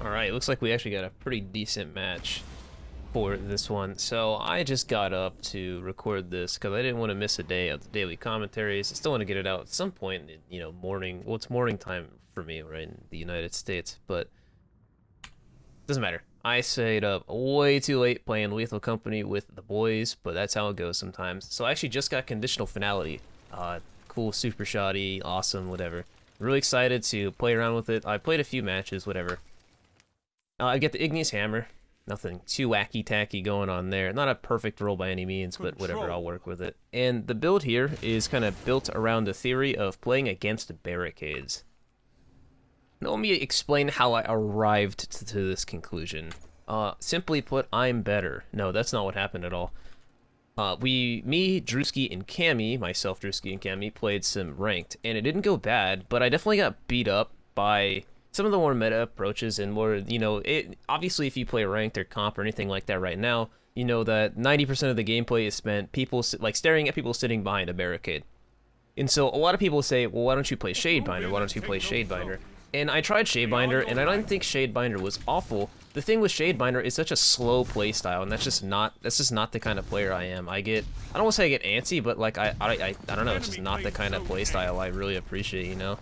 Alright, looks like we actually got a pretty decent match for this one. So I just got up to record this because I didn't want to miss a day of the daily commentaries. I still want to get it out at some point in, morning. Well, it's morning time for me, right, in the United States, but doesn't matter. I stayed up way too late playing Lethal Company with the boys, but that's how it goes sometimes. So I actually just got Conditional Finality. Cool, super shoddy, awesome, whatever. Really excited to play around with it. I played a few matches, whatever. I get the Igneous Hammer. Nothing too wacky-tacky going on there. Not a perfect roll by any means, but whatever, I'll work with it. And the build here is kind of built around the theory of playing against barricades. Now, let me explain how I arrived to this conclusion. Simply put, I'm better. No, that's not what happened at all. Me, Drewski, and Cammy, myself, Drewski, and Cammy, played some ranked, and it didn't go bad, but I definitely got beat up by some of the more meta approaches and more, obviously if you play ranked or comp or anything like that right now, you know that 90% of the gameplay is spent staring at people sitting behind a barricade. And so a lot of people say, well, why don't you play Shadebinder? Why don't you play Shadebinder? And I tried Shadebinder, and I don't think Shadebinder was awful. The thing with Shadebinder is such a slow playstyle, and that's just not the kind of player I am. I don't want to say I get antsy, but like I don't know, it's just not the kind of playstyle I really appreciate, you know?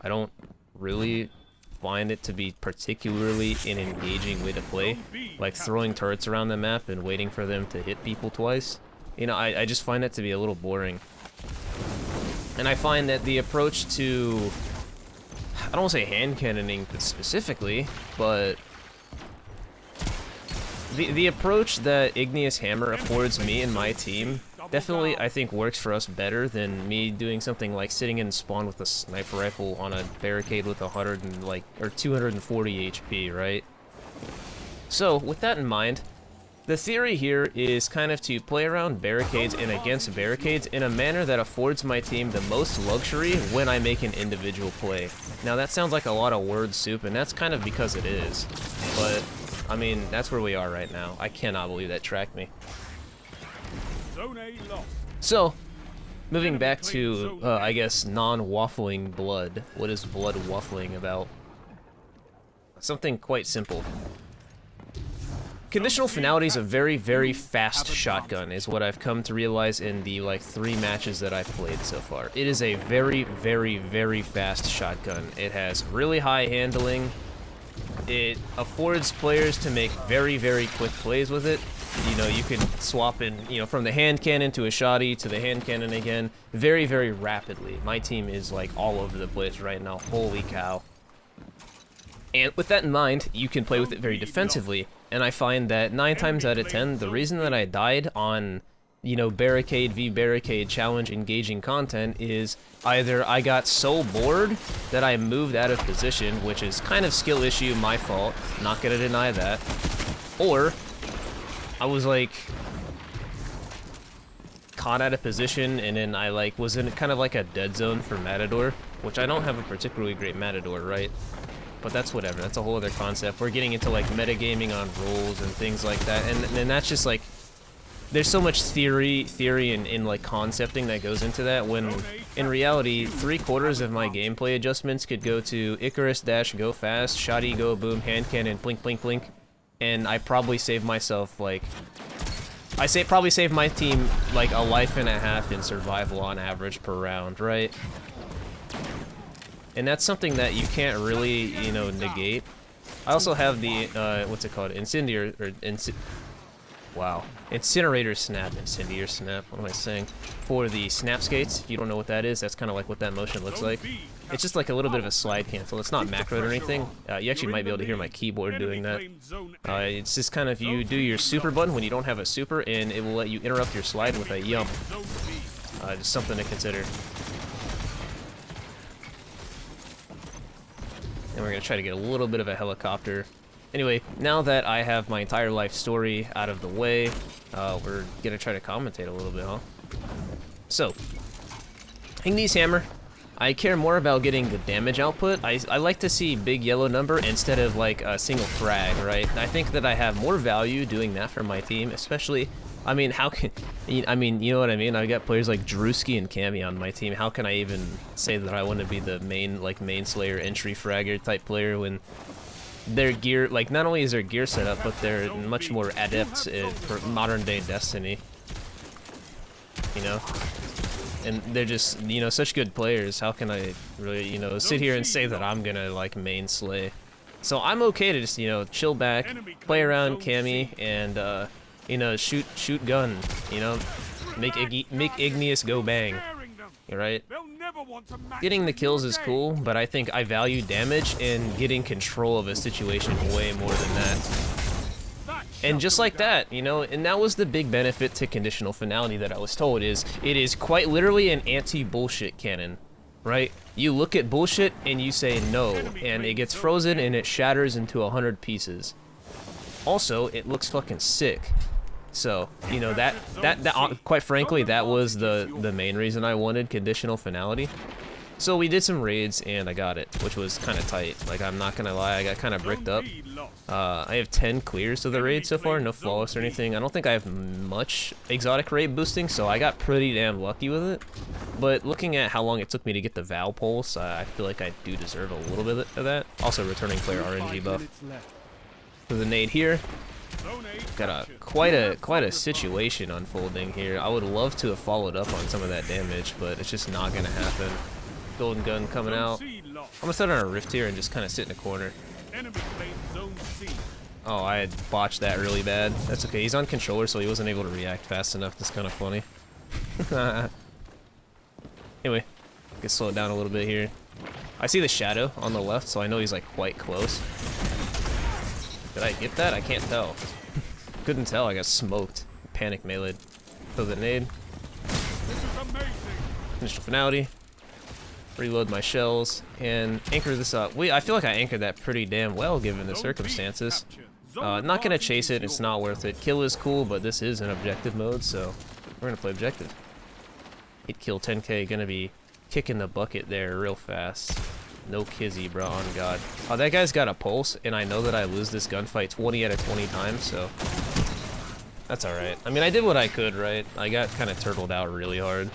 I don't really find it to be particularly an engaging way to play, like throwing turrets around the map and waiting for them to hit people twice. You know, I just find that to be a little boring. And I find that the approach to, I don't want to say hand cannoning specifically, but the approach that Igneous Hammer affords me and my team definitely, I think, works for us better than me doing something like sitting in spawn with a sniper rifle on a barricade with 240 HP, right? So, with that in mind, the theory here is kind of to play around barricades and against barricades in a manner that affords my team the most luxury when I make an individual play. Now, that sounds like a lot of word soup, and that's kind of because it is, but I mean, that's where we are right now. I cannot believe that tracked me. So, moving back to, I guess, non-waffling blood. What is blood waffling about? Something quite simple. Conditional Finality is a very, very fast shotgun, is what I've come to realize in the, 3 matches that I've played so far. It is a very, very, very fast shotgun. It has really high handling. It affords players to make very, very quick plays with it. You know, you can swap in, from the hand cannon to a shoddy to the hand cannon again very, very rapidly. My team is, all over the place right now. Holy cow. And with that in mind, you can play with it very defensively. And I find that 9 times out of 10, the reason that I died on, barricade v barricade challenge engaging content is either I got so bored that I moved out of position, which is kind of skill issue, my fault, not gonna deny that, or I was caught out of position and then I was in kind of like a dead zone for Matador, which I don't have a particularly great Matador, right? But that's whatever, that's a whole other concept. We're getting into metagaming on roles and things like that, and that's just there's so much theory and concepting that goes into that, when in reality 3/4 of my gameplay adjustments could go to Icarus dash go fast, shoddy go boom, hand cannon blink blink blink, and I probably saved myself probably saved my team a life and a half in survival on average per round, right? And that's something that you can't really, negate. I also have the, what's it called? Incinerator Snap. Incendiary Snap, what am I saying? For the snap skates, if you don't know what that is, that's kind of what that motion looks like. It's just a little bit of a slide cancel. It's not macroed or anything. You actually might be able to hear my keyboard doing that. It's just kind of, you do your super button when you don't have a super, and it will let you interrupt your slide with a yump. Just something to consider. And we're going to try to get a little bit of a helicopter. Anyway, now that I have my entire life story out of the way, we're going to try to commentate a little bit, huh? So, Igneous Hammer. I care more about getting the damage output. I like to see big yellow number instead of a single frag, right? I think that I have more value doing that for my team, especially I mean, how can... I mean, you know what I mean? I've got players like Drewski and Cammy on my team. How can I even say that I want to be the main, like, main slayer, entry fragger type player when their gear, like, not only is their gear set up, but they're much more adept for modern day Destiny. You know? And they're just, you know, such good players. How can I really, you know, sit here and say that I'm gonna, like, main slay? So I'm okay to just, you know, chill back, play around Cammy, and, you know, shoot gun, you know? Make Igneous go bang. Right? Getting the kills is cool, but I think I value damage and getting control of a situation way more than that. And just like that, you know, and that was the big benefit to conditional finality that I was told is, it is quite literally an anti-bullshit cannon, right? You look at bullshit and you say no, and it gets frozen and it shatters into 100 pieces. Also, it looks fucking sick. So, you know, that quite frankly, that was the main reason I wanted conditional finality. So we did some raids and I got it, which was kind of tight. Like, I'm not gonna lie, I got kind of bricked up. I have 10 clears of the raid so far, no flawless or anything. I don't think I have much exotic raid boosting, so I got pretty damn lucky with it. But looking at how long it took me to get the Val Pulse, I feel like I do deserve a little bit of that. Also, returning player RNG buff. With a nade here. Got quite a situation unfolding here. I would love to have followed up on some of that damage, but it's just not gonna happen. Golden gun coming out. I'm gonna set on a rift here and just kind of sit in a corner. Oh, I had botched that really bad. That's okay. He's on controller, so he wasn't able to react fast enough. That's kind of funny. Anyway, get slowed down a little bit here. I see the shadow on the left, so I know he's like quite close. Did I get that? I can't tell. Couldn't tell. I got smoked. Panic melee. Throw the nade. Initial finality. Reload my shells and anchor this up. I feel like I anchored that pretty damn well given the circumstances. Not gonna chase it. It's not worth it. Kill is cool, but this is an objective mode, so we're gonna play objective. 8 kill 10k. Gonna be kicking the bucket there real fast. No kizzy, bro, on God. Oh, that guy's got a pulse, and I know that I lose this gunfight 20 out of 20 times, so that's alright. I mean, I did what I could, right? I got kind of turtled out really hard.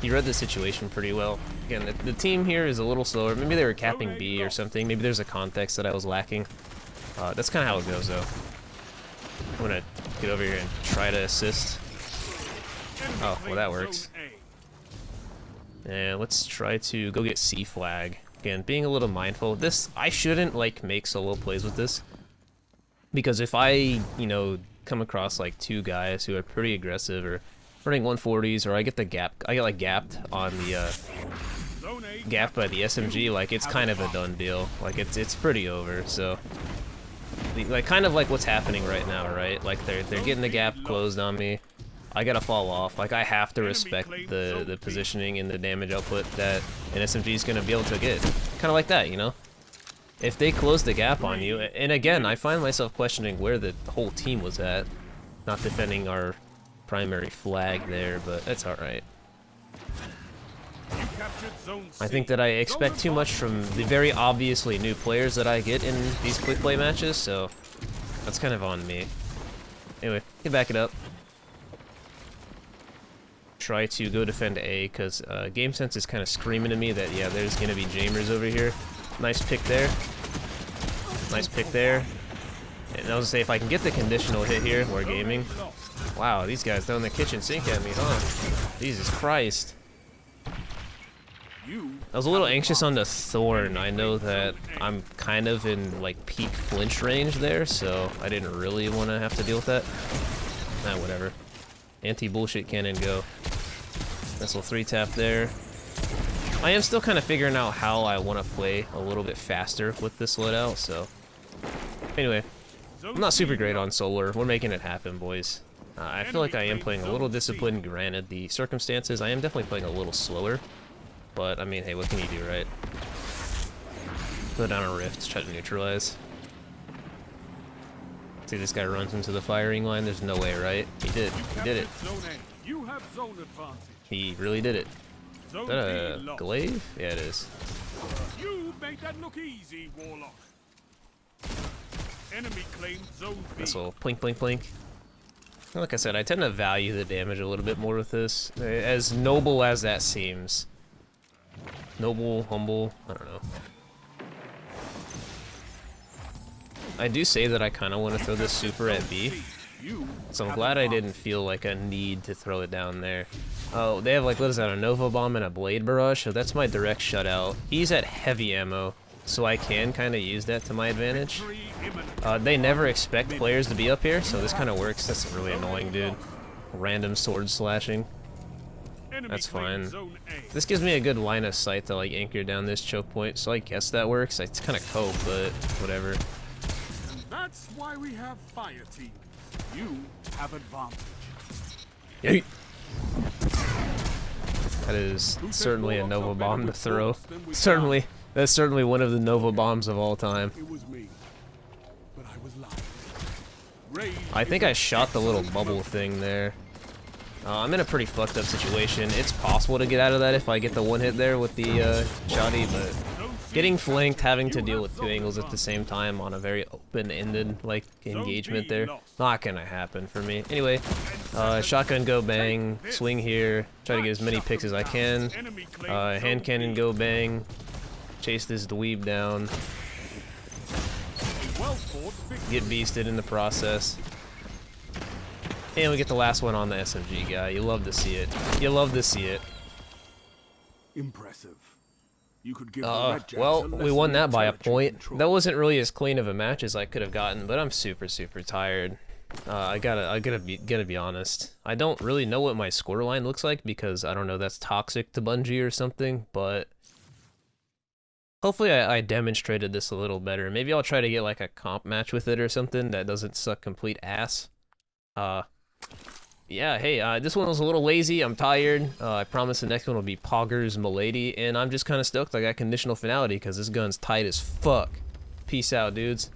He read the situation pretty well. Again, the team here is a little slower. Maybe they were capping B or something. Maybe there's a context that I was lacking. That's kind of how it goes, though. I'm gonna get over here and try to assist. Oh, well, that works. And let's try to go get C flag. Again, being a little mindful. This, I shouldn't, like, make solo plays with this. Because if I, you know, come across, like, 2 guys who are pretty aggressive or running 140s, or I get like, gapped on the, gapped by the SMG, like, it's kind of a done deal. Like, it's pretty over, so. Like, kind of like what's happening right now, right? Like, they're getting the gap closed on me. I gotta fall off. Like, I have to respect the positioning and the damage output that an SMG is gonna be able to get. Kind of like that, you know? If they close the gap on you, and again, I find myself questioning where the whole team was at. Not defending our primary flag there, but that's alright. I think that I expect too much from the very obviously new players that I get in these quick play matches, so that's kind of on me. Anyway, get back it up. Try to go defend A, because Game Sense is kind of screaming to me that, yeah, there's going to be Jamers over here. Nice pick there. Nice pick there. And I was going to say, if I can get the conditional hit here, we're gaming. Wow, these guys throwing the kitchen sink at me, huh? Jesus Christ. I was a little anxious on the Thorn. I know that I'm kind of in, like, peak flinch range there, so I didn't really want to have to deal with that. Nah, whatever. Anti-bullshit cannon go. Missile 3-tap there. I am still kind of figuring out how I want to play a little bit faster with this loadout, so. Anyway, I'm not super great on solar. We're making it happen, boys. I feel like I am playing a little disciplined, granted the circumstances. I am definitely playing a little slower. But, I mean, hey, what can you do, right? Go down a rift, try to neutralize. See, this guy runs into the firing line. There's no way, right? He did. He did it. He really did it. Is that a glaive? Yeah, it is. You made that look easy, Warlock. Enemy claimed zone B. Missile, plink, plink, plink. Like I said, I tend to value the damage a little bit more with this. As noble as that seems. Noble, humble, I don't know. I do say that I kind of want to throw this super at B. So I'm glad I didn't feel like a need to throw it down there. Oh, they have like, what is that, a Nova Bomb and a Blade Barrage? So that's my direct shutout. He's at heavy ammo, so I can kind of use that to my advantage. They never expect players to be up here, so this kind of works. That's really annoying, dude. Random sword slashing. That's fine. This gives me a good line of sight to like anchor down this choke point, so I guess that works. It's kind of cope, but whatever. That's why we have fire teams. You have advantage. Yeet. That is certainly a Nova Bomb to throw. Certainly, that's certainly one of the Nova Bombs of all time. It was me, but I was lying. I think I shot the little bubble thing there. I'm in a pretty fucked up situation. It's possible to get out of that if I get the one hit there with the shoddy, but getting flanked, having to deal with two angles at the same time on a very open-ended like engagement there, not gonna happen for me. Anyway, shotgun go bang, swing here, try to get as many picks as I can. Hand cannon go bang, chase this dweeb down, get beasted in the process. And we get the last one on the SMG guy. You love to see it. You love to see it. Impressive. You could give the Red Jacks well, a we lesson won in that by a territory point. control. That wasn't really as clean of a match as I could have gotten, but I'm super tired. I gotta be honest. I don't really know what my scoreline looks like because I don't know, that's toxic to Bungie or something, but hopefully I demonstrated this a little better. Maybe I'll try to get like a comp match with it or something that doesn't suck complete ass. Yeah, hey, this one was a little lazy. I'm tired. I promise the next one will be Poggers Milady, and I'm just kind of stoked I got conditional finality because this gun's tight as fuck. Peace out, dudes.